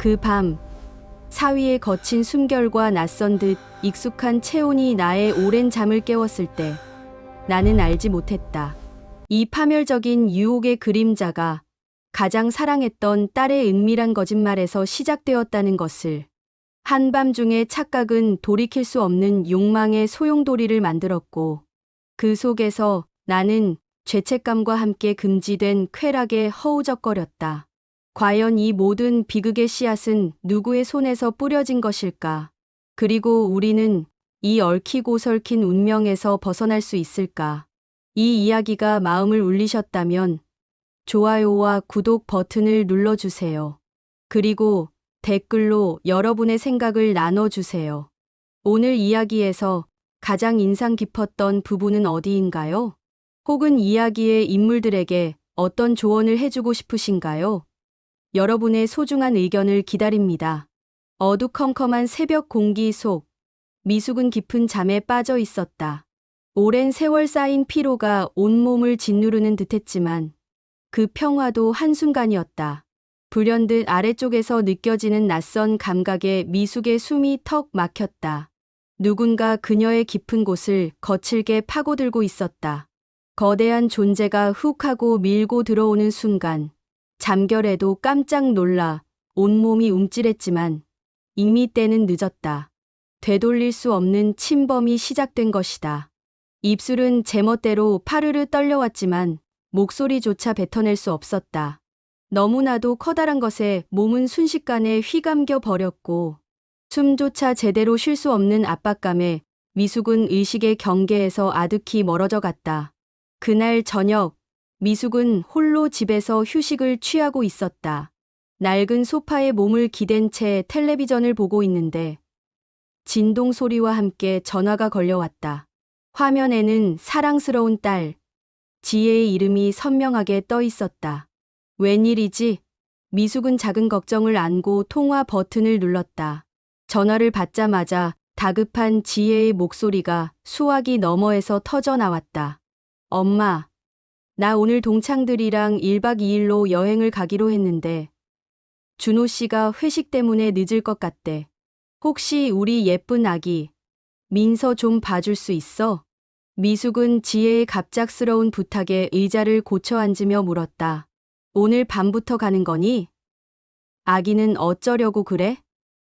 그 밤, 사위의 거친 숨결과 낯선 듯 익숙한 체온이 나의 오랜 잠을 깨웠을 때 나는 알지 못했다. 이 파멸적인 유혹의 그림자가 가장 사랑했던 딸의 은밀한 거짓말에서 시작되었다는 것을. 한밤중에 착각은 돌이킬 수 없는 욕망의 소용돌이를 만들었고 그 속에서 나는 죄책감과 함께 금지된 쾌락에 허우적거렸다. 과연 이 모든 비극의 씨앗은 누구의 손에서 뿌려진 것일까? 그리고 우리는 이 얽히고 설킨 운명에서 벗어날 수 있을까? 이 이야기가 마음을 울리셨다면 좋아요와 구독 버튼을 눌러주세요. 그리고 댓글로 여러분의 생각을 나눠주세요. 오늘 이야기에서 가장 인상 깊었던 부분은 어디인가요? 혹은 이야기의 인물들에게 어떤 조언을 해주고 싶으신가요? 여러분의 소중한 의견을 기다립니다. 어두컴컴한 새벽 공기 속 미숙은 깊은 잠에 빠져 있었다. 오랜 세월 쌓인 피로가 온몸을 짓누르는 듯했지만 그 평화도 한순간이었다. 불현듯 아래쪽에서 느껴지는 낯선 감각에 미숙의 숨이 턱 막혔다. 누군가 그녀의 깊은 곳을 거칠게 파고들고 있었다. 거대한 존재가 훅 하고 밀고 들어오는 순간 잠결에도 깜짝 놀라 온몸이 움찔했지만 이미 때는 늦었다. 되돌릴 수 없는 침범이 시작된 것이다. 입술은 제멋대로 파르르 떨려왔지만 목소리조차 뱉어낼 수 없었다. 너무나도 커다란 것에 몸은 순식간에 휘감겨 버렸고 숨조차 제대로 쉴 수 없는 압박감에 미숙은 의식의 경계에서 아득히 멀어져 갔다. 그날 저녁 미숙은 홀로 집에서 휴식을 취하고 있었다. 낡은 소파에 몸을 기댄 채 텔레비전을 보고 있는데 진동 소리와 함께 전화가 걸려왔다. 화면에는 사랑스러운 딸 지혜의 이름이 선명하게 떠 있었다. 웬일이지? 미숙은 작은 걱정을 안고 통화 버튼을 눌렀다. 전화를 받자마자 다급한 지혜의 목소리가 수화기 너머에서 터져 나왔다. 엄마, 나 오늘 동창들이랑 1박 2일로 여행을 가기로 했는데 준호 씨가 회식 때문에 늦을 것 같대. 혹시 우리 예쁜 아기 민서 좀 봐줄 수 있어? 미숙은 지혜의 갑작스러운 부탁에 의자를 고쳐 앉으며 물었다. 오늘 밤부터 가는 거니? 아기는 어쩌려고 그래?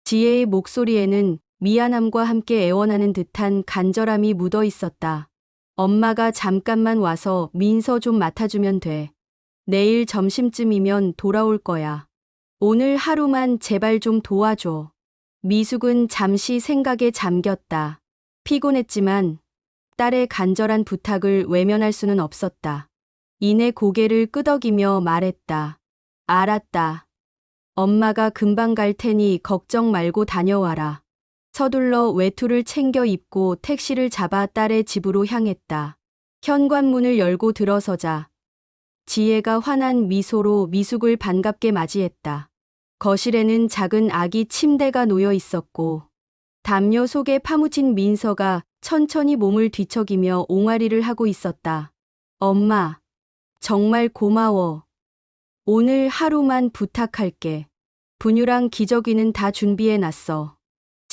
지혜의 목소리에는 미안함과 함께 애원하는 듯한 간절함이 묻어 있었다. 엄마가 잠깐만 와서 민서 좀 맡아주면 돼. 내일 점심쯤이면 돌아올 거야. 오늘 하루만 제발 좀 도와줘. 미숙은 잠시 생각에 잠겼다. 피곤했지만 딸의 간절한 부탁을 외면할 수는 없었다. 이내 고개를 끄덕이며 말했다. 알았다. 엄마가 금방 갈 테니 걱정 말고 다녀와라. 서둘러 외투를 챙겨 입고 택시를 잡아 딸의 집으로 향했다. 현관문을 열고 들어서자 지혜가 환한 미소로 미숙을 반갑게 맞이했다. 거실에는 작은 아기 침대가 놓여 있었고 담요 속에 파묻힌 민서가 천천히 몸을 뒤척이며 옹알이를 하고 있었다. 엄마, 정말 고마워. 오늘 하루만 부탁할게. 분유랑 기저귀는 다 준비해놨어.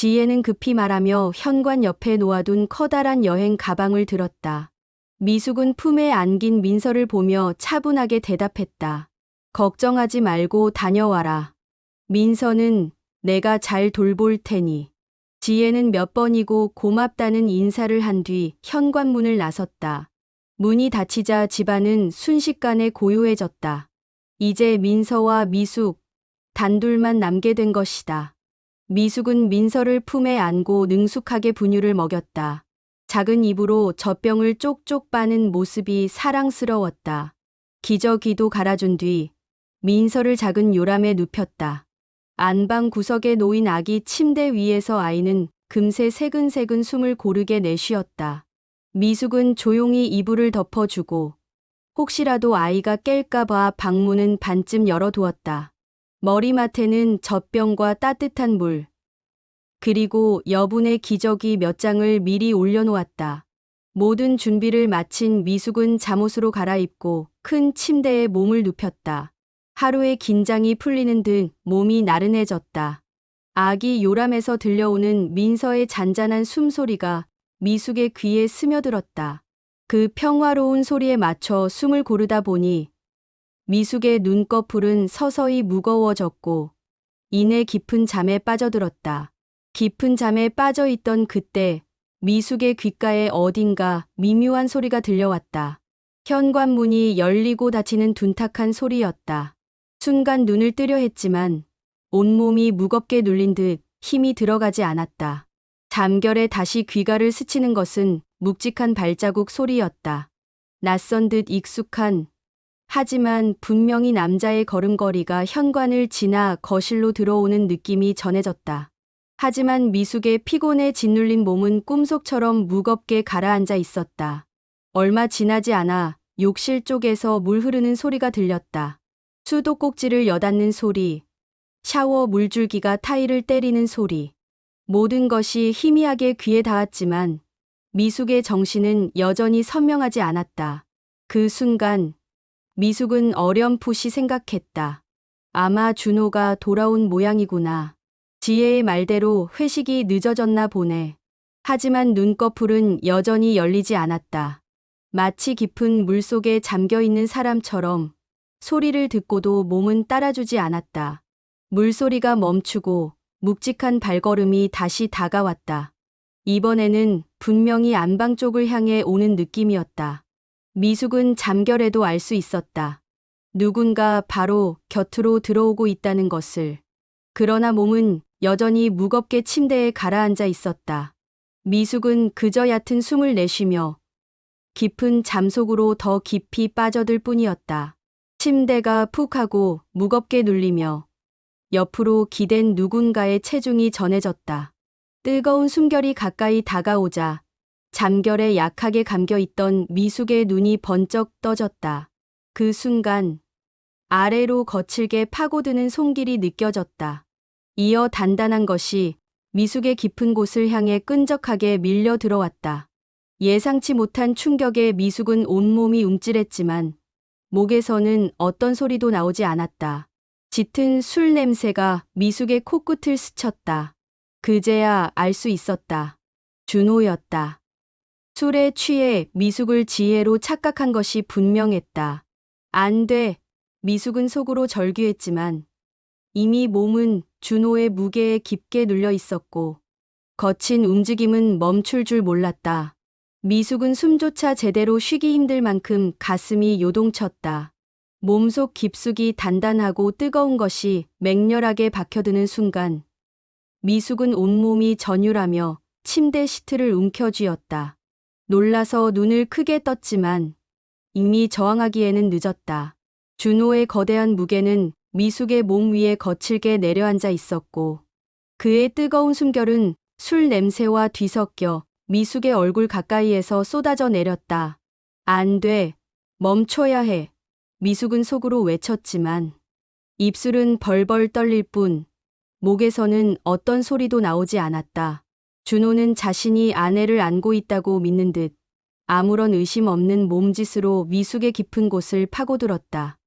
지혜는 급히 말하며 현관 옆에 놓아둔 커다란 여행 가방을 들었다. 미숙은 품에 안긴 민서를 보며 차분하게 대답했다. 걱정하지 말고 다녀와라. 민서는 내가 잘 돌볼 테니. 지혜는 몇 번이고 고맙다는 인사를 한 뒤 현관문을 나섰다. 문이 닫히자 집안은 순식간에 고요해졌다. 이제 민서와 미숙, 단둘만 남게 된 것이다. 미숙은 민서를 품에 안고 능숙하게 분유를 먹였다. 작은 입으로 젖병을 쪽쪽 빠는 모습이 사랑스러웠다. 기저귀도 갈아준 뒤 민서를 작은 요람에 눕혔다. 안방 구석에 놓인 아기 침대 위에서 아이는 금세 새근새근 숨을 고르게 내쉬었다. 미숙은 조용히 이불을 덮어주고 혹시라도 아이가 깰까봐 방문은 반쯤 열어두었다. 머리맡에는 젖병과 따뜻한 물, 그리고 여분의 기저귀 몇 장을 미리 올려놓았다. 모든 준비를 마친 미숙은 잠옷으로 갈아입고 큰 침대에 몸을 눕혔다. 하루의 긴장이 풀리는 듯 몸이 나른해졌다. 아기 요람에서 들려오는 민서의 잔잔한 숨소리가 미숙의 귀에 스며들었다. 그 평화로운 소리에 맞춰 숨을 고르다 보니 미숙의 눈꺼풀은 서서히 무거워졌고 이내 깊은 잠에 빠져들었다. 깊은 잠에 빠져있던 그때 미숙의 귓가에 어딘가 미묘한 소리가 들려왔다. 현관문이 열리고 닫히는 둔탁한 소리였다. 순간 눈을 뜨려 했지만 온몸이 무겁게 눌린 듯 힘이 들어가지 않았다. 잠결에 다시 귀가를 스치는 것은 묵직한 발자국 소리였다. 낯선 듯 익숙한, 하지만 분명히 남자의 걸음걸이가 현관을 지나 거실로 들어오는 느낌이 전해졌다. 하지만 미숙의 피곤에 짓눌린 몸은 꿈속처럼 무겁게 가라앉아 있었다. 얼마 지나지 않아 욕실 쪽에서 물 흐르는 소리가 들렸다. 수도꼭지를 여닫는 소리, 샤워 물줄기가 타일을 때리는 소리. 모든 것이 희미하게 귀에 닿았지만 미숙의 정신은 여전히 선명하지 않았다. 그 순간 미숙은 어렴풋이 생각했다. 아마 준호가 돌아온 모양이구나. 지혜의 말대로 회식이 늦어졌나 보네. 하지만 눈꺼풀은 여전히 열리지 않았다. 마치 깊은 물속에 잠겨있는 사람처럼 소리를 듣고도 몸은 따라주지 않았다. 물소리가 멈추고 묵직한 발걸음이 다시 다가왔다. 이번에는 분명히 안방 쪽을 향해 오는 느낌이었다. 미숙은 잠결에도 알 수 있었다. 누군가 바로 곁으로 들어오고 있다는 것을. 그러나 몸은 여전히 무겁게 침대에 가라앉아 있었다. 미숙은 그저 얕은 숨을 내쉬며 깊은 잠 속으로 더 깊이 빠져들 뿐이었다. 침대가 푹 하고 무겁게 눌리며 옆으로 기댄 누군가의 체중이 전해졌다. 뜨거운 숨결이 가까이 다가오자 잠결에 약하게 감겨있던 미숙의 눈이 번쩍 떠졌다. 그 순간 아래로 거칠게 파고드는 손길이 느껴졌다. 이어 단단한 것이 미숙의 깊은 곳을 향해 끈적하게 밀려 들어왔다. 예상치 못한 충격에 미숙은 온몸이 움찔했지만 목에서는 어떤 소리도 나오지 않았다. 짙은 술 냄새가 미숙의 코끝을 스쳤다. 그제야 알 수 있었다. 준호였다. 술에 취해 미숙을 지혜로 착각한 것이 분명했다. 안 돼. 미숙은 속으로 절규했지만 이미 몸은 준호의 무게에 깊게 눌려 있었고 거친 움직임은 멈출 줄 몰랐다. 미숙은 숨조차 제대로 쉬기 힘들 만큼 가슴이 요동쳤다. 몸속 깊숙이 단단하고 뜨거운 것이 맹렬하게 박혀드는 순간 미숙은 온몸이 전율하며 침대 시트를 움켜쥐었다. 놀라서 눈을 크게 떴지만 이미 저항하기에는 늦었다. 준호의 거대한 무게는 미숙의 몸 위에 거칠게 내려앉아 있었고 그의 뜨거운 숨결은 술 냄새와 뒤섞여 미숙의 얼굴 가까이에서 쏟아져 내렸다. 안 돼. 멈춰야 해. 미숙은 속으로 외쳤지만 입술은 벌벌 떨릴 뿐 목에서는 어떤 소리도 나오지 않았다. 준호는 자신이 아내를 안고 있다고 믿는 듯 아무런 의심 없는 몸짓으로 미숙의 깊은 곳을 파고들었다.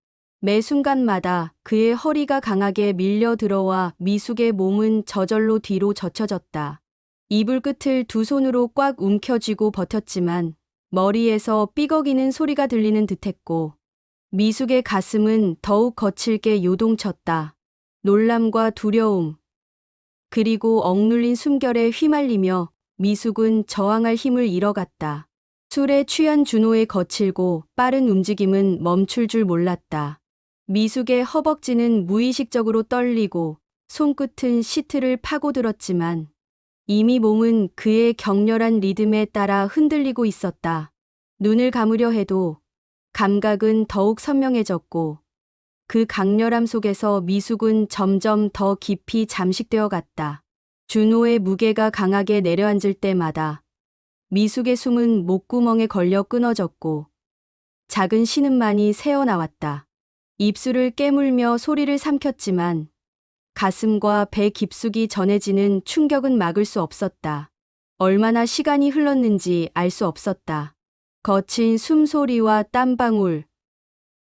매 순간마다 그의 허리가 강하게 밀려 들어와 미숙의 몸은 저절로 뒤로 젖혀졌다. 이불 끝을 두 손으로 꽉 움켜쥐고 버텼지만 머리에서 삐걱이는 소리가 들리는 듯했고 미숙의 가슴은 더욱 거칠게 요동쳤다. 놀람과 두려움, 그리고 억눌린 숨결에 휘말리며 미숙은 저항할 힘을 잃어갔다. 술에 취한 준호의 거칠고 빠른 움직임은 멈출 줄 몰랐다. 미숙의 허벅지는 무의식적으로 떨리고 손끝은 시트를 파고들었지만 이미 몸은 그의 격렬한 리듬에 따라 흔들리고 있었다. 눈을 감으려 해도 감각은 더욱 선명해졌고 그 강렬함 속에서 미숙은 점점 더 깊이 잠식되어 갔다. 준호의 무게가 강하게 내려앉을 때마다 미숙의 숨은 목구멍에 걸려 끊어졌고 작은 신음만이 새어나왔다. 입술을 깨물며 소리를 삼켰지만 가슴과 배 깊숙이 전해지는 충격은 막을 수 없었다. 얼마나 시간이 흘렀는지 알 수 없었다. 거친 숨소리와 땀방울,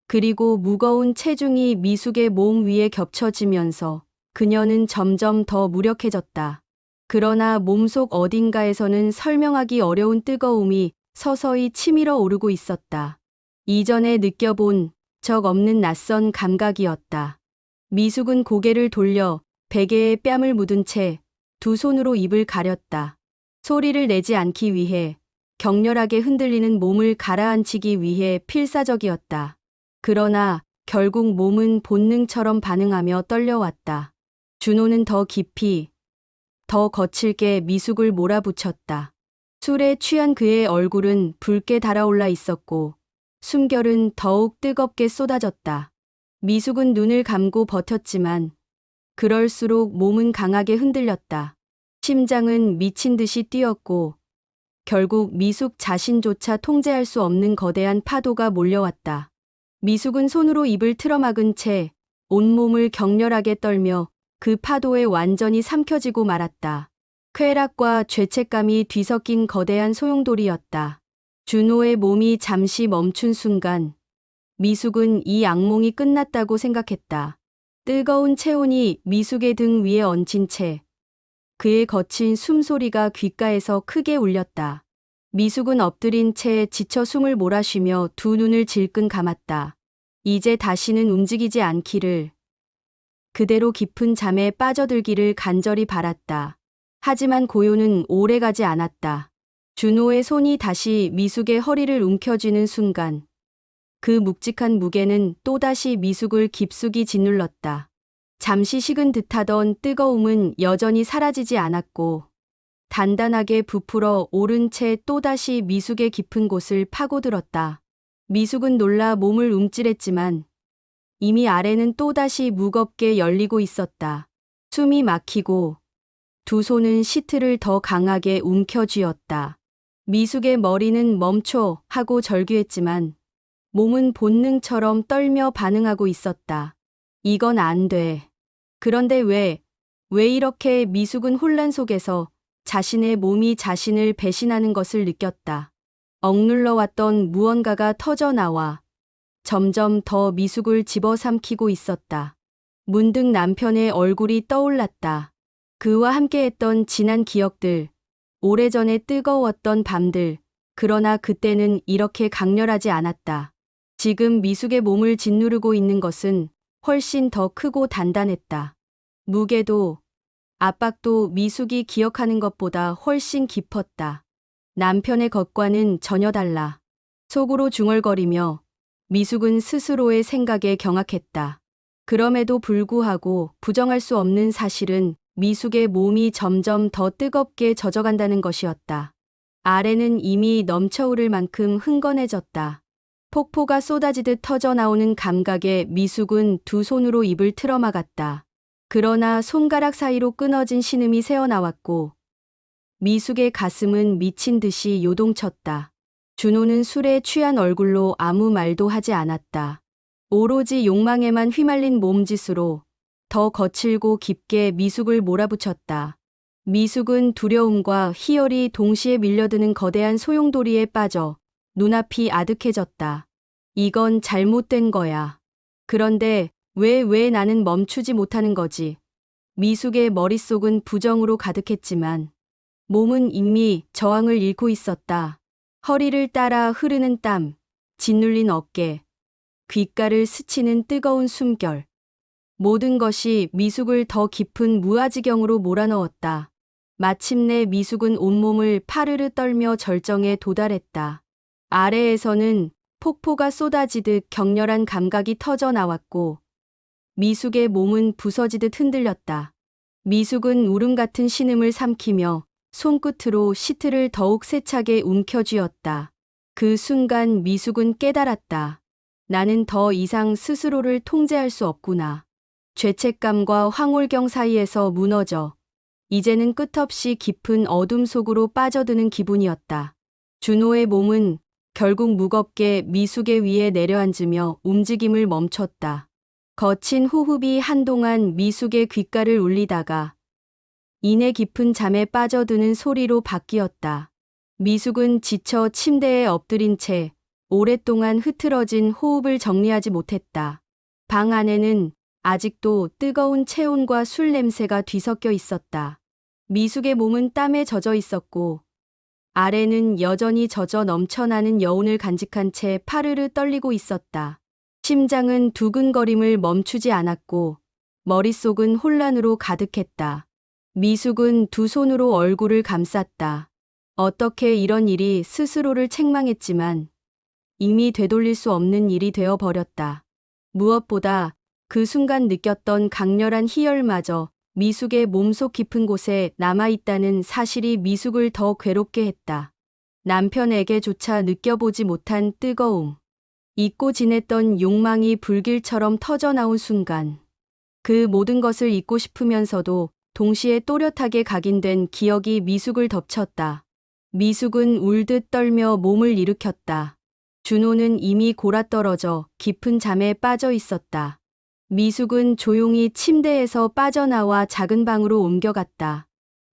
그리고 무거운 체중이 미숙의 몸 위에 겹쳐지면서 그녀는 점점 더 무력해졌다. 그러나 몸속 어딘가에서는 설명하기 어려운 뜨거움이 서서히 치밀어 오르고 있었다. 이전에 느껴본 적 없는 낯선 감각이었다. 미숙은 고개를 돌려 베개에 뺨을 묻은 채 두 손으로 입을 가렸다. 소리를 내지 않기 위해, 격렬하게 흔들리는 몸을 가라앉히기 위해 필사적이었다. 그러나 결국 몸은 본능처럼 반응하며 떨려왔다. 준호는 더 깊이, 더 거칠게 미숙을 몰아붙였다. 술에 취한 그의 얼굴은 붉게 달아올라 있었고 숨결은 더욱 뜨겁게 쏟아졌다. 미숙은 눈을 감고 버텼지만 그럴수록 몸은 강하게 흔들렸다. 심장은 미친 듯이 뛰었고 결국 미숙 자신조차 통제할 수 없는 거대한 파도가 몰려왔다. 미숙은 손으로 입을 틀어막은 채 온몸을 격렬하게 떨며 그 파도에 완전히 삼켜지고 말았다. 쾌락과 죄책감이 뒤섞인 거대한 소용돌이였다. 준호의 몸이 잠시 멈춘 순간 미숙은 이 악몽이 끝났다고 생각했다. 뜨거운 체온이 미숙의 등 위에 얹힌 채 그의 거친 숨소리가 귓가에서 크게 울렸다. 미숙은 엎드린 채 지쳐 숨을 몰아쉬며 두 눈을 질끈 감았다. 이제 다시는 움직이지 않기를, 그대로 깊은 잠에 빠져들기를 간절히 바랐다. 하지만 고요는 오래가지 않았다. 준호의 손이 다시 미숙의 허리를 움켜쥐는 순간 그 묵직한 무게는 또다시 미숙을 깊숙이 짓눌렀다. 잠시 식은 듯하던 뜨거움은 여전히 사라지지 않았고 단단하게 부풀어 오른 채 또다시 미숙의 깊은 곳을 파고들었다. 미숙은 놀라 몸을 움찔했지만 이미 아래는 또다시 무겁게 열리고 있었다. 숨이 막히고 두 손은 시트를 더 강하게 움켜쥐었다. 미숙의 머리는 멈춰 하고 절규했지만 몸은 본능처럼 떨며 반응하고 있었다. 이건 안 돼. 그런데 왜 이렇게 미숙은 혼란 속에서 자신의 몸이 자신을 배신하는 것을 느꼈다. 억눌러왔던 무언가가 터져나와 점점 더 미숙을 집어삼키고 있었다. 문득 남편의 얼굴이 떠올랐다. 그와 함께했던 지난 기억들, 오래전에 뜨거웠던 밤들, 그러나 그때는 이렇게 강렬하지 않았다. 지금 미숙의 몸을 짓누르고 있는 것은 훨씬 더 크고 단단했다. 무게도, 압박도 미숙이 기억하는 것보다 훨씬 깊었다. 남편의 것과는 전혀 달라. 속으로 중얼거리며 미숙은 스스로의 생각에 경악했다. 그럼에도 불구하고 부정할 수 없는 사실은 미숙의 몸이 점점 더 뜨겁게 젖어간다는 것이었다. 아래는 이미 넘쳐오를 만큼 흥건해졌다. 폭포가 쏟아지듯 터져나오는 감각에 미숙은 두 손으로 입을 틀어막았다. 그러나 손가락 사이로 끊어진 신음이 새어나왔고 미숙의 가슴은 미친 듯이 요동쳤다. 준호는 술에 취한 얼굴로 아무 말도 하지 않았다. 오로지 욕망에만 휘말린 몸짓으로 더 거칠고 깊게 미숙을 몰아붙였다. 미숙은 두려움과 희열이 동시에 밀려드는 거대한 소용돌이에 빠져 눈앞이 아득해졌다. 이건 잘못된 거야. 그런데 왜 나는 멈추지 못하는 거지? 미숙의 머릿속은 부정으로 가득했지만 몸은 이미 저항을 잃고 있었다. 허리를 따라 흐르는 땀, 짓눌린 어깨, 귓가를 스치는 뜨거운 숨결. 모든 것이 미숙을 더 깊은 무아지경으로 몰아넣었다. 마침내 미숙은 온몸을 파르르 떨며 절정에 도달했다. 아래에서는 폭포가 쏟아지듯 격렬한 감각이 터져 나왔고 미숙의 몸은 부서지듯 흔들렸다. 미숙은 울음 같은 신음을 삼키며 손끝으로 시트를 더욱 세차게 움켜쥐었다. 그 순간 미숙은 깨달았다. 나는 더 이상 스스로를 통제할 수 없구나. 죄책감과 황홀경 사이에서 무너져 이제는 끝없이 깊은 어둠 속으로 빠져드는 기분이었다. 준호의 몸은 결국 무겁게 미숙의 위에 내려앉으며 움직임을 멈췄다. 거친 호흡이 한동안 미숙의 귓가를 울리다가 이내 깊은 잠에 빠져드는 소리로 바뀌었다. 미숙은 지쳐 침대에 엎드린 채 오랫동안 흐트러진 호흡을 정리하지 못했다. 방 안에는 아직도 뜨거운 체온과 술 냄새가 뒤섞여 있었다. 미숙의 몸은 땀에 젖어 있었고 아래는 여전히 젖어 넘쳐나는 여운을 간직한 채 파르르 떨리고 있었다. 심장은 두근거림을 멈추지 않았고 머릿속은 혼란으로 가득했다. 미숙은 두 손으로 얼굴을 감쌌다. 어떻게 이런 일이 스스로를 책망했지만 이미 되돌릴 수 없는 일이 되어버렸다. 무엇보다 그 순간 느꼈던 강렬한 희열마저 미숙의 몸속 깊은 곳에 남아있다는 사실이 미숙을 더 괴롭게 했다. 남편에게조차 느껴보지 못한 뜨거움. 잊고 지냈던 욕망이 불길처럼 터져나온 순간. 그 모든 것을 잊고 싶으면서도 동시에 또렷하게 각인된 기억이 미숙을 덮쳤다. 미숙은 울듯 떨며 몸을 일으켰다. 준호는 이미 골아떨어져 깊은 잠에 빠져 있었다. 미숙은 조용히 침대에서 빠져나와 작은 방으로 옮겨갔다.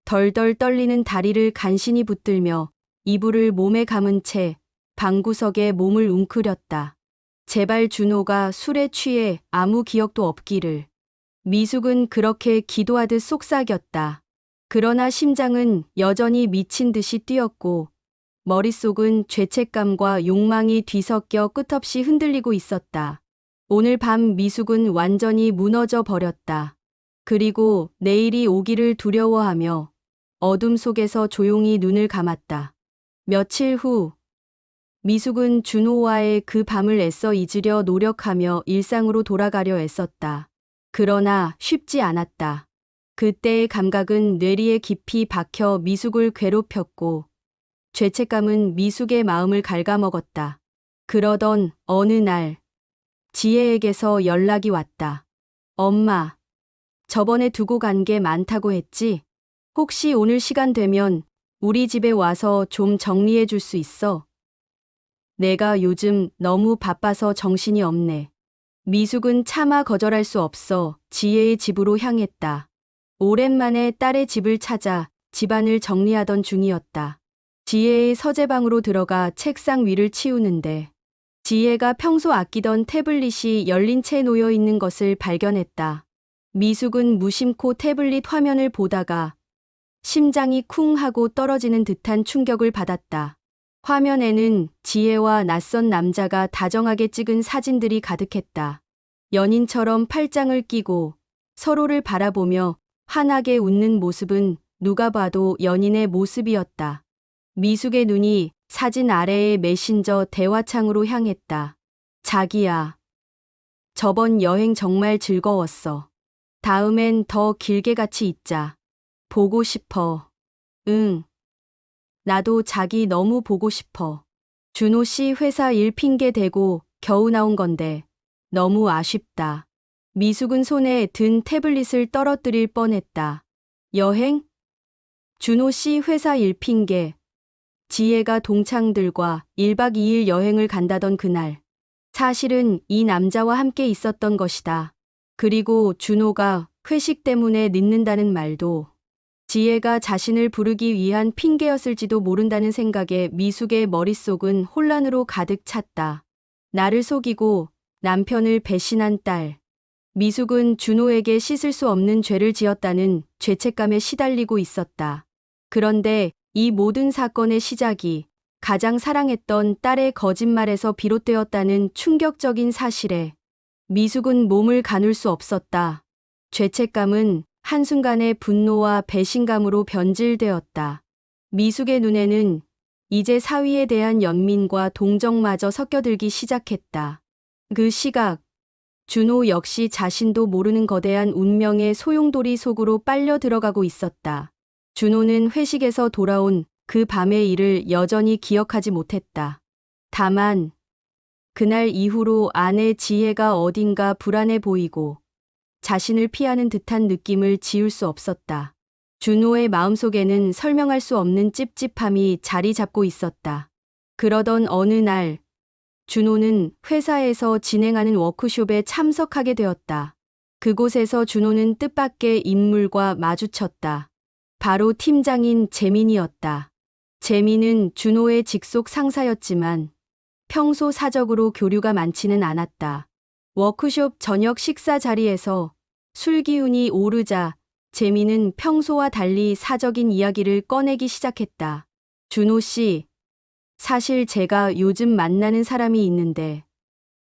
덜덜 떨리는 다리를 간신히 붙들며 이불을 몸에 감은 채 방구석에 몸을 웅크렸다. 제발 준호가 술에 취해 아무 기억도 없기를. 미숙은 그렇게 기도하듯 속삭였다. 그러나 심장은 여전히 미친 듯이 뛰었고 머릿속은 죄책감과 욕망이 뒤섞여 끝없이 흔들리고 있었다. 오늘 밤 미숙은 완전히 무너져 버렸다. 그리고 내일이 오기를 두려워하며 어둠 속에서 조용히 눈을 감았다. 며칠 후 미숙은 준호와의 그 밤을 애써 잊으려 노력하며 일상으로 돌아가려 애썼다. 그러나 쉽지 않았다. 그때의 감각은 뇌리에 깊이 박혀 미숙을 괴롭혔고 죄책감은 미숙의 마음을 갉아먹었다. 그러던 어느 날 지혜에게서 연락이 왔다. 엄마, 저번에 두고 간 게 많다고 했지? 혹시 오늘 시간 되면 우리 집에 와서 좀 정리해 줄 수 있어? 내가 요즘 너무 바빠서 정신이 없네. 미숙은 차마 거절할 수 없어 지혜의 집으로 향했다. 오랜만에 딸의 집을 찾아 집안을 정리하던 중이었다. 지혜의 서재방으로 들어가 책상 위를 치우는데 지혜가 평소 아끼던 태블릿이 열린 채 놓여 있는 것을 발견했다. 미숙은 무심코 태블릿 화면을 보다가 심장이 쿵 하고 떨어지는 듯한 충격을 받았다. 화면에는 지혜와 낯선 남자가 다정하게 찍은 사진들이 가득했다. 연인처럼 팔짱을 끼고 서로를 바라보며 환하게 웃는 모습은 누가 봐도 연인의 모습이었다. 미숙의 눈이 사진 아래의 메신저 대화창으로 향했다. 자기야. 저번 여행 정말 즐거웠어. 다음엔 더 길게 같이 있자. 보고 싶어. 응. 나도 자기 너무 보고 싶어. 준호 씨 회사 일 핑계 대고 겨우 나온 건데 너무 아쉽다. 미숙은 손에 든 태블릿을 떨어뜨릴 뻔했다. 여행? 준호 씨 회사 일 핑계. 지혜가 동창들과 1박 2일 여행을 간다던 그날. 사실은 이 남자와 함께 있었던 것이다. 그리고 준호가 회식 때문에 늦는다는 말도 지혜가 자신을 부르기 위한 핑계였을지도 모른다는 생각에 미숙의 머릿속은 혼란으로 가득 찼다. 나를 속이고 남편을 배신한 딸. 미숙은 준호에게 씻을 수 없는 죄를 지었다는 죄책감에 시달리고 있었다. 그런데 이 모든 사건의 시작이 가장 사랑했던 딸의 거짓말에서 비롯되었다는 충격적인 사실에 미숙은 몸을 가눌 수 없었다. 죄책감은 한순간에 분노와 배신감으로 변질되었다. 미숙의 눈에는 이제 사위에 대한 연민과 동정마저 섞여들기 시작했다. 그 시각, 준호 역시 자신도 모르는 거대한 운명의 소용돌이 속으로 빨려 들어가고 있었다. 준호는 회식에서 돌아온 그 밤의 일을 여전히 기억하지 못했다. 다만 그날 이후로 아내 지혜가 어딘가 불안해 보이고 자신을 피하는 듯한 느낌을 지울 수 없었다. 준호의 마음속에는 설명할 수 없는 찝찝함이 자리 잡고 있었다. 그러던 어느 날 준호는 회사에서 진행하는 워크숍에 참석하게 되었다. 그곳에서 준호는 뜻밖의 인물과 마주쳤다. 바로 팀장인 재민이었다. 재민은 준호의 직속 상사였지만 평소 사적으로 교류가 많지는 않았다. 워크숍 저녁 식사 자리에서 술 기운이 오르자 재민은 평소와 달리 사적인 이야기를 꺼내기 시작했다. 준호 씨, 사실 제가 요즘 만나는 사람이 있는데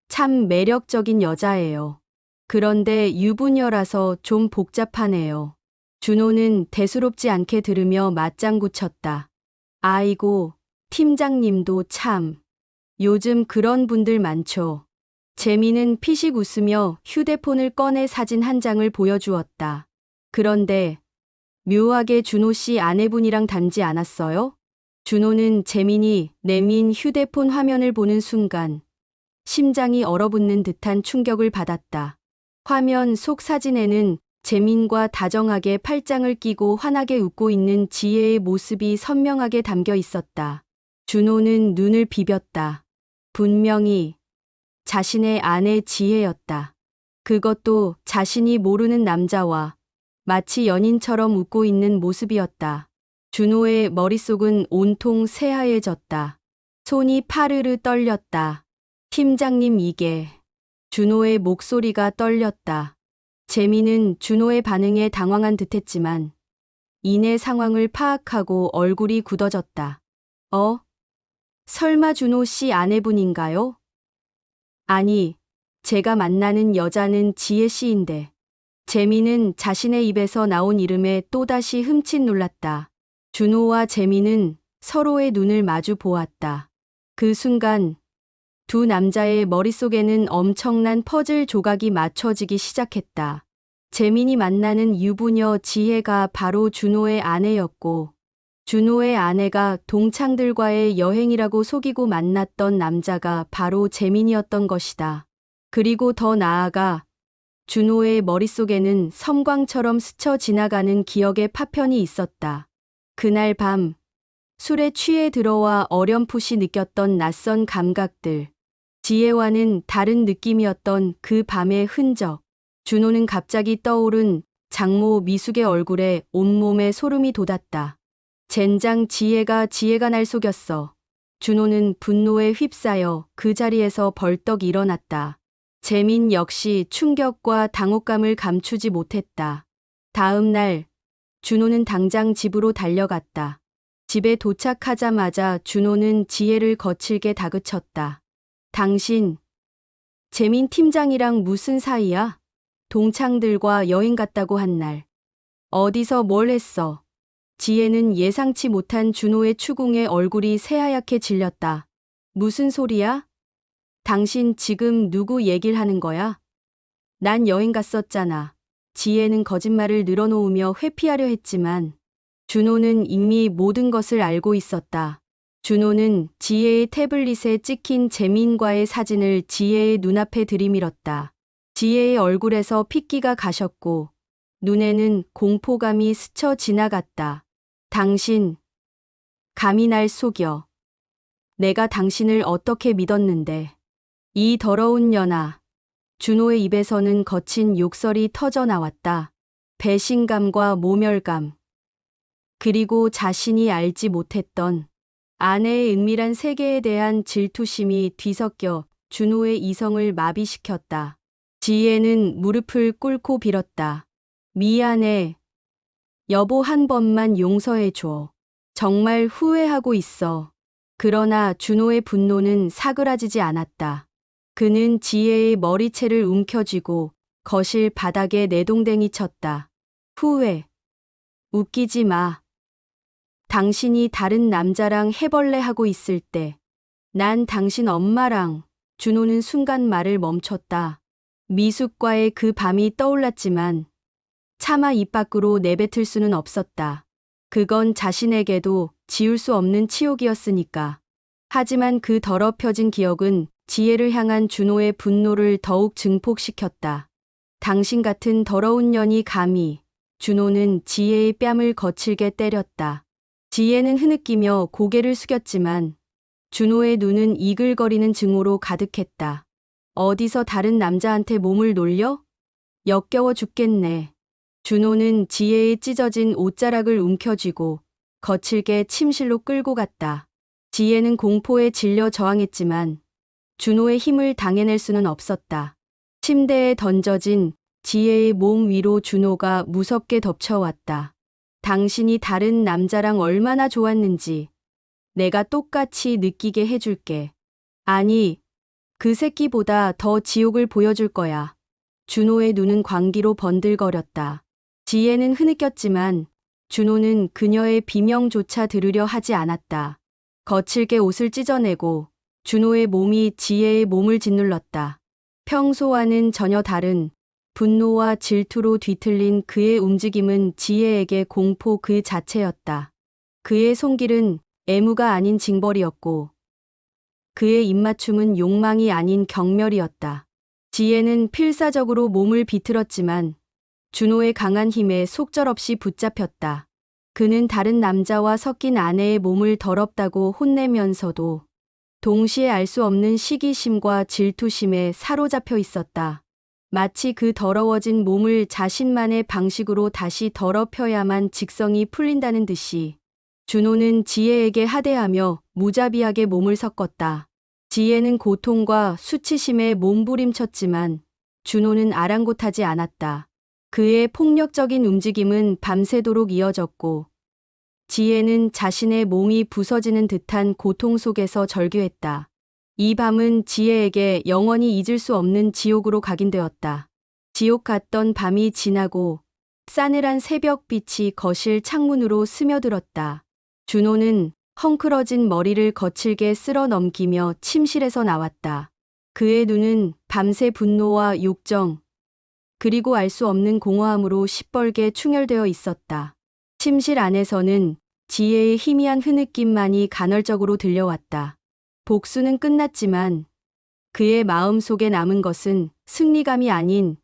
참 매력적인 여자예요. 그런데 유부녀라서 좀 복잡하네요. 준호는 대수롭지 않게 들으며 맞장구 쳤다. 아이고, 팀장님도 참. 요즘 그런 분들 많죠. 재미는 피식 웃으며 휴대폰을 꺼내 사진 한 장을 보여주었다. 그런데 묘하게 준호 씨 아내분이랑 닮지 않았어요? 준호는 재민이 내민 휴대폰 화면을 보는 순간 심장이 얼어붙는 듯한 충격을 받았다. 화면 속 사진에는 재민과 다정하게 팔짱을 끼고 환하게 웃고 있는 지혜의 모습이 선명하게 담겨 있었다. 준호는 눈을 비볐다. 분명히 자신의 아내 지혜였다. 그것도 자신이 모르는 남자와 마치 연인처럼 웃고 있는 모습이었다. 준호의 머릿속은 온통 새하얘졌다. 손이 파르르 떨렸다. 팀장님 이게. 준호의 목소리가 떨렸다. 재민은 준호의 반응에 당황한 듯했지만 이내 상황을 파악하고 얼굴이 굳어졌다. 설마 준호 씨 아내분인가요? 아니, 제가 만나는 여자는 지혜 씨인데. 재민은 자신의 입에서 나온 이름에 또다시 흠칫 놀랐다. 준호와 재민은 서로의 눈을 마주 보았다. 그 순간 두 남자의 머릿속에는 엄청난 퍼즐 조각이 맞춰지기 시작했다. 재민이 만나는 유부녀 지혜가 바로 준호의 아내였고, 준호의 아내가 동창들과의 여행이라고 속이고 만났던 남자가 바로 재민이었던 것이다. 그리고 더 나아가 준호의 머릿속에는 섬광처럼 스쳐 지나가는 기억의 파편이 있었다. 그날 밤, 술에 취해 들어와 어렴풋이 느꼈던 낯선 감각들. 지혜와는 다른 느낌이었던 그 밤의 흔적. 준호는 갑자기 떠오른 장모 미숙의 얼굴에 온몸에 소름이 돋았다. 젠장 지혜가 날 속였어. 준호는 분노에 휩싸여 그 자리에서 벌떡 일어났다. 재민 역시 충격과 당혹감을 감추지 못했다. 다음 날, 준호는 당장 집으로 달려갔다. 집에 도착하자마자 준호는 지혜를 거칠게 다그쳤다. 당신, 재민 팀장이랑 무슨 사이야? 동창들과 여행 갔다고 한 날. 어디서 뭘 했어? 지혜는 예상치 못한 준호의 추궁에 얼굴이 새하얗게 질렸다. 무슨 소리야? 당신 지금 누구 얘기를 하는 거야? 난 여행 갔었잖아. 지혜는 거짓말을 늘어놓으며 회피하려 했지만 준호는 이미 모든 것을 알고 있었다. 준호는 지혜의 태블릿에 찍힌 재민과의 사진을 지혜의 눈앞에 들이밀었다. 지혜의 얼굴에서 핏기가 가셨고 눈에는 공포감이 스쳐 지나갔다. 당신, 감히 날 속여. 내가 당신을 어떻게 믿었는데. 이 더러운 년아. 준호의 입에서는 거친 욕설이 터져 나왔다. 배신감과 모멸감. 그리고 자신이 알지 못했던 아내의 은밀한 세계에 대한 질투심이 뒤섞여 준호의 이성을 마비시켰다. 지혜는 무릎을 꿇고 빌었다. 미안해. 여보 한 번만 용서해줘. 정말 후회하고 있어. 그러나 준호의 분노는 사그라지지 않았다. 그는 지혜의 머리채를 움켜쥐고 거실 바닥에 내동댕이 쳤다. 후회. 웃기지 마. 당신이 다른 남자랑 해벌레 하고 있을 때 난 당신 엄마랑. 준호는 순간 말을 멈췄다. 미숙과의 그 밤이 떠올랐지만 차마 입 밖으로 내뱉을 수는 없었다. 그건 자신에게도 지울 수 없는 치욕이었으니까. 하지만 그 더럽혀진 기억은 지혜를 향한 준호의 분노를 더욱 증폭시켰다. 당신 같은 더러운 년이 감히. 준호는 지혜의 뺨을 거칠게 때렸다. 지혜는 흐느끼며 고개를 숙였지만 준호의 눈은 이글거리는 증오로 가득했다. 어디서 다른 남자한테 몸을 놀려? 역겨워 죽겠네. 준호는 지혜의 찢어진 옷자락을 움켜쥐고 거칠게 침실로 끌고 갔다. 지혜는 공포에 질려 저항했지만 준호의 힘을 당해낼 수는 없었다. 침대에 던져진 지혜의 몸 위로 준호가 무섭게 덮쳐왔다. 당신이 다른 남자랑 얼마나 좋았는지 내가 똑같이 느끼게 해줄게. 아니, 그 새끼보다 더 지옥을 보여줄 거야. 준호의 눈은 광기로 번들거렸다. 지혜는 흐느꼈지만 준호는 그녀의 비명조차 들으려 하지 않았다. 거칠게 옷을 찢어내고 준호의 몸이 지혜의 몸을 짓눌렀다. 평소와는 전혀 다른 분노와 질투로 뒤틀린 그의 움직임은 지혜에게 공포 그 자체였다. 그의 손길은 애무가 아닌 징벌이었고 그의 입맞춤은 욕망이 아닌 경멸이었다. 지혜는 필사적으로 몸을 비틀었지만 준호의 강한 힘에 속절없이 붙잡혔다. 그는 다른 남자와 섞인 아내의 몸을 더럽다고 혼내면서도 동시에 알 수 없는 시기심과 질투심에 사로잡혀 있었다. 마치 그 더러워진 몸을 자신만의 방식으로 다시 더럽혀야만 직성이 풀린다는 듯이 준호는 지혜에게 하대하며 무자비하게 몸을 섞었다. 지혜는 고통과 수치심에 몸부림쳤지만 준호는 아랑곳하지 않았다. 그의 폭력적인 움직임은 밤새도록 이어졌고 지혜는 자신의 몸이 부서지는 듯한 고통 속에서 절규했다. 이 밤은 지혜에게 영원히 잊을 수 없는 지옥으로 각인되었다. 지옥 같던 밤이 지나고 싸늘한 새벽빛이 거실 창문으로 스며들었다. 준호는 헝클어진 머리를 거칠게 쓸어 넘기며 침실에서 나왔다. 그의 눈은 밤새 분노와 욕정, 그리고 알 수 없는 공허함으로 시뻘게 충혈되어 있었다. 침실 안에서는 지혜의 희미한 흐느낌만이 간헐적으로 들려왔다. 복수는 끝났지만 그의 마음속에 남은 것은 승리감이 아닌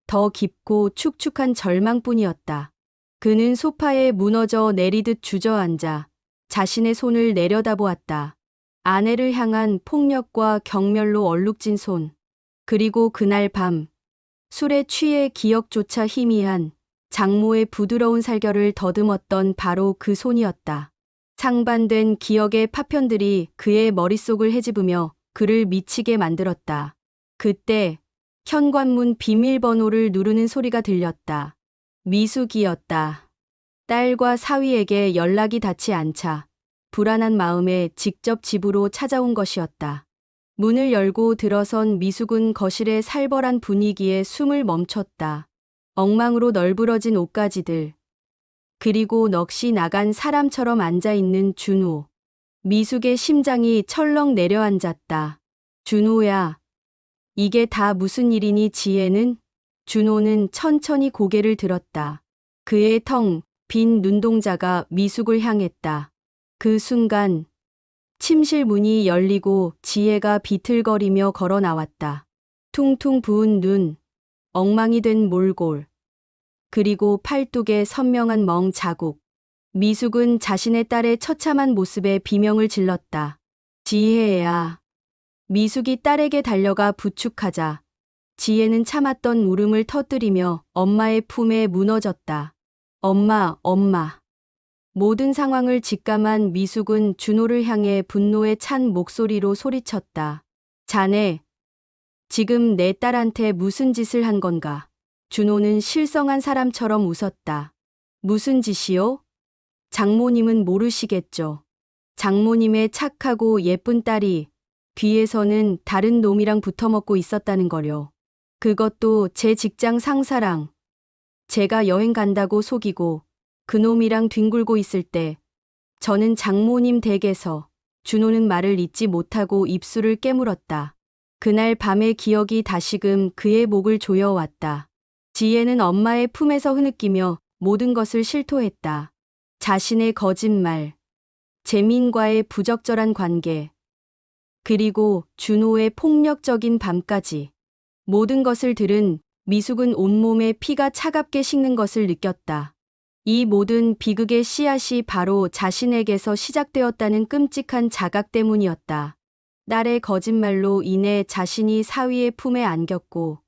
더 깊고 축축한 절망뿐이었다. 그는 소파에 무너져 내리듯 주저앉아 자신의 손을 내려다보았다. 아내를 향한 폭력과 경멸로 얼룩진 손. 그리고 그날 밤 술에 취해 기억조차 희미한 장모의 부드러운 살결을 더듬었던 바로 그 손이었다. 상반된 기억의 파편들이 그의 머릿속을 헤집으며 그를 미치게 만들었다. 그때 현관문 비밀번호를 누르는 소리가 들렸다. 미숙이었다. 딸과 사위에게 연락이 닿지 않자 불안한 마음에 직접 집으로 찾아온 것이었다. 문을 열고 들어선 미숙은 거실의 살벌한 분위기에 숨을 멈췄다. 엉망으로 널브러진 옷가지들, 그리고 넋이 나간 사람처럼 앉아있는 준호. 미숙의 심장이 철렁 내려앉았다. 준호야, 이게 다 무슨 일이니? 지혜는? 준호는 천천히 고개를 들었다. 그의 텅 빈 눈동자가 미숙을 향했다. 그 순간 침실 문이 열리고 지혜가 비틀거리며 걸어 나왔다. 퉁퉁 부은 눈, 엉망이 된 몰골, 그리고 팔뚝에 선명한 멍 자국. 미숙은 자신의 딸의 처참한 모습에 비명을 질렀다. 지혜야. 미숙이 딸에게 달려가 부축하자 지혜는 참았던 울음을 터뜨리며 엄마의 품에 무너졌다. 엄마, 엄마. 모든 상황을 직감한 미숙은 준호를 향해 분노에 찬 목소리로 소리쳤다. 자네, 지금 내 딸한테 무슨 짓을 한 건가? 준호는 실성한 사람처럼 웃었다. 무슨 짓이요? 장모님은 모르시겠죠. 장모님의 착하고 예쁜 딸이 뒤에서는 다른 놈이랑 붙어먹고 있었다는 거요. 그것도 제 직장 상사랑. 제가 여행 간다고 속이고 그놈이랑 뒹굴고 있을 때 저는 장모님 댁에서. 준호는 말을 잇지 못하고 입술을 깨물었다. 그날 밤의 기억이 다시금 그의 목을 조여왔다. 지혜는 엄마의 품에서 흐느끼며 모든 것을 실토했다. 자신의 거짓말, 재민과의 부적절한 관계, 그리고 준호의 폭력적인 밤까지. 모든 것을 들은 미숙은 온몸에 피가 차갑게 식는 것을 느꼈다. 이 모든 비극의 씨앗이 바로 자신에게서 시작되었다는 끔찍한 자각 때문이었다. 딸의 거짓말로 인해 자신이 사위의 품에 안겼고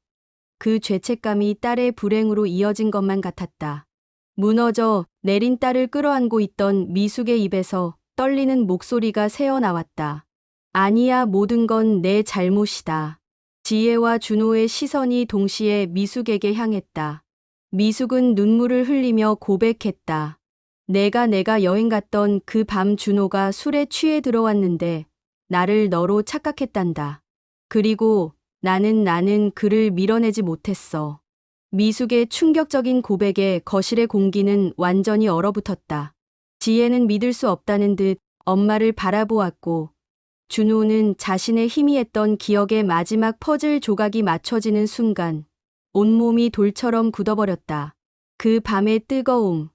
그 죄책감이 딸의 불행으로 이어진 것만 같았다. 무너져 내린 딸을 끌어안고 있던 미숙의 입에서 떨리는 목소리가 새어나왔다. 아니야, 모든 건 내 잘못이다. 지혜와 준호의 시선이 동시에 미숙에게 향했다. 미숙은 눈물을 흘리며 고백했다. 내가 여행 갔던 그 밤 준호가 술에 취해 들어왔는데 나를 너로 착각했단다. 그리고 나는 그를 밀어내지 못했어. 미숙의 충격적인 고백에 거실의 공기는 완전히 얼어붙었다. 지혜는 믿을 수 없다는 듯 엄마를 바라보았고 준호는 자신의 희미했던 기억의 마지막 퍼즐 조각이 맞춰지는 순간 온몸이 돌처럼 굳어버렸다. 그 밤의 뜨거움,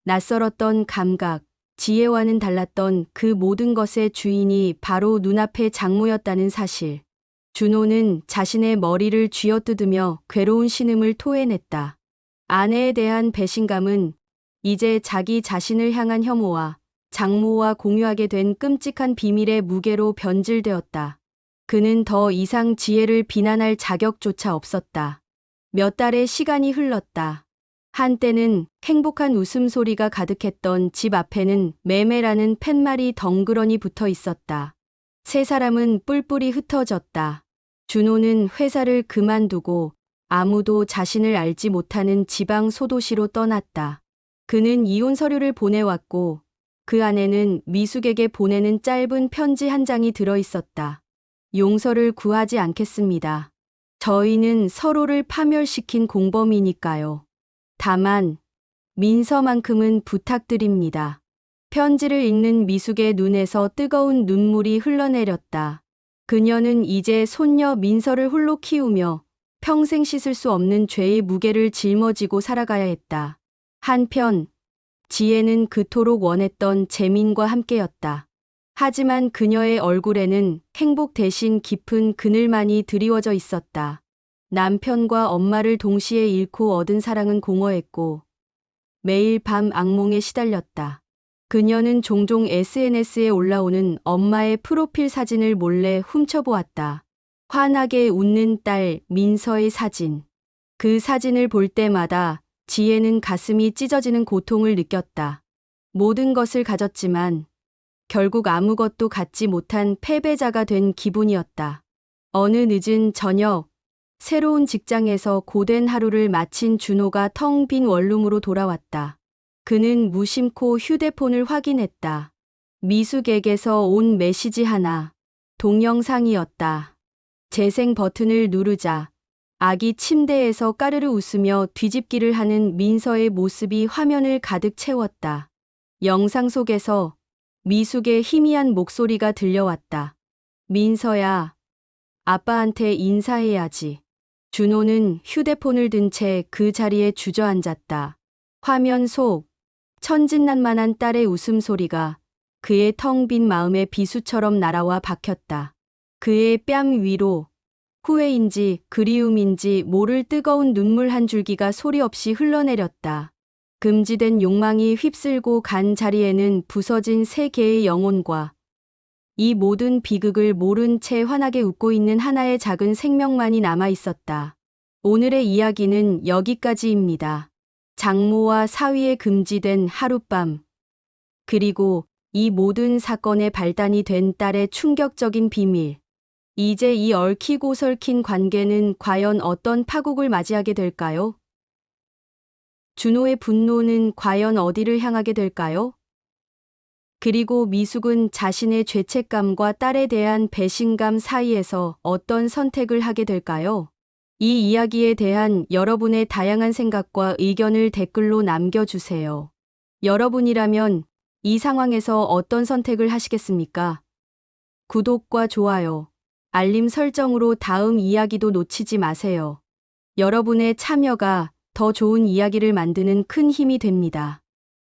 낯설었던 감각, 지혜와는 달랐던 그 모든 것의 주인이 바로 눈앞의 장모였다는 사실. 준호는 자신의 머리를 쥐어뜯으며 괴로운 신음을 토해냈다. 아내에 대한 배신감은 이제 자기 자신을 향한 혐오와 장모와 공유하게 된 끔찍한 비밀의 무게로 변질되었다. 그는 더 이상 지혜를 비난할 자격조차 없었다. 몇 달의 시간이 흘렀다. 한때는 행복한 웃음소리가 가득했던 집 앞에는 매매라는 팻말이 덩그러니 붙어 있었다. 세 사람은 뿔뿔이 흩어졌다. 준호는 회사를 그만두고 아무도 자신을 알지 못하는 지방 소도시로 떠났다. 그는 이혼 서류를 보내왔고 그 안에는 미숙에게 보내는 짧은 편지 한 장이 들어 있었다. 용서를 구하지 않겠습니다. 저희는 서로를 파멸시킨 공범이니까요. 다만 민서만큼은 부탁드립니다. 편지를 읽는 미숙의 눈에서 뜨거운 눈물이 흘러내렸다. 그녀는 이제 손녀 민서를 홀로 키우며 평생 씻을 수 없는 죄의 무게를 짊어지고 살아가야 했다. 한편 지혜는 그토록 원했던 재민과 함께였다. 하지만 그녀의 얼굴에는 행복 대신 깊은 그늘만이 드리워져 있었다. 남편과 엄마를 동시에 잃고 얻은 사랑은 공허했고 매일 밤 악몽에 시달렸다. 그녀는 종종 SNS에 올라오는 엄마의 프로필 사진을 몰래 훔쳐보았다. 환하게 웃는 딸 민서의 사진. 그 사진을 볼 때마다 지혜는 가슴이 찢어지는 고통을 느꼈다. 모든 것을 가졌지만 결국 아무것도 갖지 못한 패배자가 된 기분이었다. 어느 늦은 저녁, 새로운 직장에서 고된 하루를 마친 준호가 텅 빈 원룸으로 돌아왔다. 그는 무심코 휴대폰을 확인했다. 미숙에게서 온 메시지 하나. 동영상이었다. 재생 버튼을 누르자 아기 침대에서 까르르 웃으며 뒤집기를 하는 민서의 모습이 화면을 가득 채웠다. 영상 속에서 미숙의 희미한 목소리가 들려왔다. 민서야, 아빠한테 인사해야지. 준호는 휴대폰을 든 채 그 자리에 주저앉았다. 화면 속 천진난만한 딸의 웃음소리가 그의 텅 빈 마음에 비수처럼 날아와 박혔다. 그의 뺨 위로 후회인지 그리움인지 모를 뜨거운 눈물 한 줄기가 소리 없이 흘러내렸다. 금지된 욕망이 휩쓸고 간 자리에는 부서진 세 개의 영혼과 이 모든 비극을 모른 채 환하게 웃고 있는 하나의 작은 생명만이 남아 있었다. 오늘의 이야기는 여기까지입니다. 장모와 사위에 금지된 하룻밤. 그리고 이 모든 사건의 발단이 된 딸의 충격적인 비밀. 이제 이 얽히고 설킨 관계는 과연 어떤 파국을 맞이하게 될까요? 준호의 분노는 과연 어디를 향하게 될까요? 그리고 미숙은 자신의 죄책감과 딸에 대한 배신감 사이에서 어떤 선택을 하게 될까요? 이 이야기에 대한 여러분의 다양한 생각과 의견을 댓글로 남겨주세요. 여러분이라면 이 상황에서 어떤 선택을 하시겠습니까? 구독과 좋아요, 알림 설정으로 다음 이야기도 놓치지 마세요. 여러분의 참여가 더 좋은 이야기를 만드는 큰 힘이 됩니다.